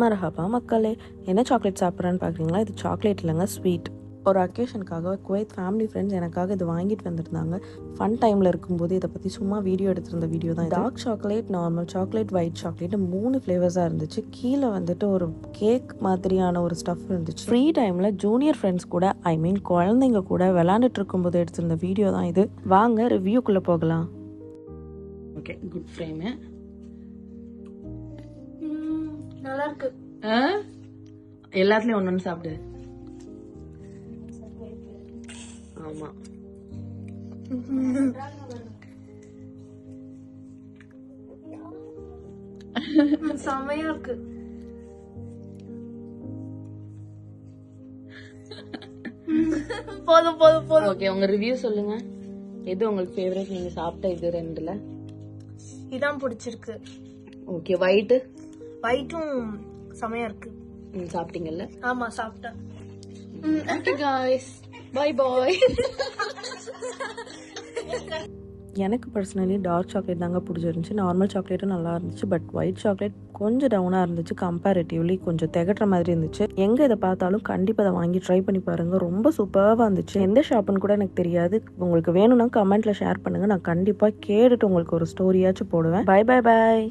மரஹபா மக்களே, என்ன சாக்லேட் சாப்பிட்றேன்னு பார்க்குறீங்களா? இது சாக்லேட் இல்லைங்க, ஸ்வீட். ஒரு அக்கேஷனுக்காக குவைத் ஃபேமிலி ஃப்ரெண்ட்ஸ் எனக்காக இது வாங்கிட்டு வந்திருந்தாங்க. ஃபன் டைமில் இருக்கும்போது இதை பற்றி சும்மா வீடியோ எடுத்திருந்த வீடியோ தான். Dark chocolate, normal chocolate, white chocolate 3 ஃப்ளேவர்ஸாக இருந்துச்சு. கீழே வந்துட்டு ஒரு கேக் மாதிரியான ஒரு ஸ்டஃப் இருந்துச்சு. ஃப்ரீ டைமில் ஜூனியர் ஃப்ரெண்ட்ஸ் கூட, ஐ மீன் குழந்தைங்க கூட விளாண்டுட்டு இருக்கும்போது எடுத்திருந்த வீடியோ தான் இது. வாங்க ரிவ்யூக்குள்ளே போகலாம். ஓகே, குட் ஃப்ரேமு, நல்லா இருக்கு. எல்லாத்துலயும் ஒன்னு சாப்பிடு. ஆமா, செமையா இருக்கு. போதும் போதும் போதும். ஓகே, உங்க ரிவ்யூ சொல்லுங்க. எது உங்களுக்கு ஃபேவரட்? நீங்க சாப்பிட்ட இது ரெண்டுல இதான் பிடிச்சிருக்கு. ஓகே, ஒயிட் ஒயிட்டும் செமையா இருக்கு. சாப்பிட்டீங்கல்ல? ஆமா, சாப்பிட்டேன். Okay guys, bye bye. எனக்கு பர்சனலி டார்க் சாக்லேட் தாங்க பிடிச்சிருந்துச்சு. நார்மல் சாக்லேட்டும் நல்லா இருந்துச்சு, பட் ஒயிட் சாக்லேட் கொஞ்சம் டவுனாக இருந்துச்சு. கம்பேரிட்டிவ்லி கொஞ்சம் திகட்டுற மாதிரி இருந்துச்சு. எங்கே இதை பார்த்தாலும் கண்டிப்பாக அதை வாங்கி ட்ரை பண்ணி பாருங்கள். ரொம்ப சூப்பராக இருந்துச்சு. எந்த ஷாப்புன்னு கூட எனக்கு தெரியாது. உங்களுக்கு வேணும்னா கமெண்ட்டில் ஷேர் பண்ணுங்கள். நான் கண்டிப்பாக கேட்டுட்டு உங்களுக்கு ஒரு ஸ்டோரியாச்சும் போடுவேன். பை பை பாய்.